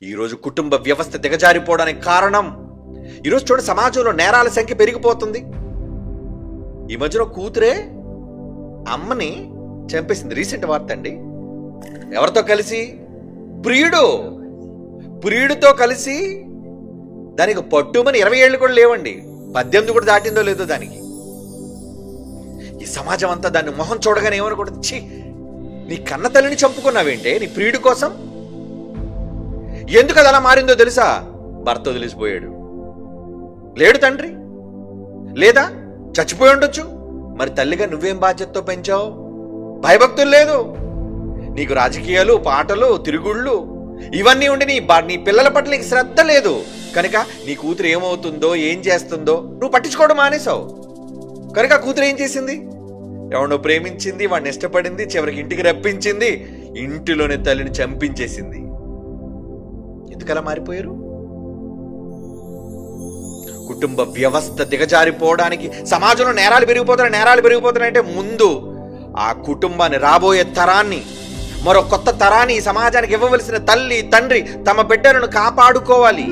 ఈరోజు కుటుంబ వ్యవస్థ దిగజారిపోవడానికి కారణం, ఈరోజు చూడ సమాజంలో నేరాల సంఖ్య పెరిగిపోతుంది. ఈ మధ్యలో కూతురే అమ్మని చంపేసింది. రీసెంట్ వార్త అండి. ఎవరితో కలిసి? ప్రియుడితో కలిసి. దానికి పట్టుమని 20 ఏళ్ళు కూడా లేవండి, 18 కూడా దాటిందో లేదో దానికి. ఈ సమాజం అంతా దాన్ని మొహం చూడగానే ఏమనుకుంటుంది, ఛీ, నీ కన్న తల్లిని చంపుకున్నావేంటే నీ ప్రియుడి కోసం. ఎందుకు అది అలా మారిందో తెలుసా? భర్త వదిలేసిపోయాడు, లేడు తండ్రి, లేదా చచ్చిపోయి ఉండొచ్చు. మరి తల్లిగా నువ్వేం బాధ్యతతో పెంచావు? భయభక్తులు లేదు నీకు, రాజకీయాలు, పాటలు, తిరుగుళ్ళు ఇవన్నీ ఉండి నీ పిల్లల పట్ల నీకు శ్రద్ధ లేదు కనుక నీ కూతురు ఏమవుతుందో ఏం చేస్తుందో నువ్వు పట్టించుకోవడం మానేసావు. కనుక కూతురు ఏం చేసింది? ఎవరినో ప్రేమించింది, వాడిని ఇష్టపడింది, చివరికి ఇంటికి రప్పించింది, ఇంటిలోని తల్లిని చంపించేసింది. ఎందుకలా మారిపోయారు? కుటుంబ వ్యవస్థ దిగజారిపోవడానికి, సమాజంలో నేరాలు పెరిగిపోతున్నాయంటే ముందు ఆ కుటుంబాన్ని, రాబోయే తరాన్ని, మరో కొత్త తరాన్ని ఈ సమాజానికి ఇవ్వవలసిన తల్లి తండ్రి తమ బిడ్డలను కాపాడుకోవాలి.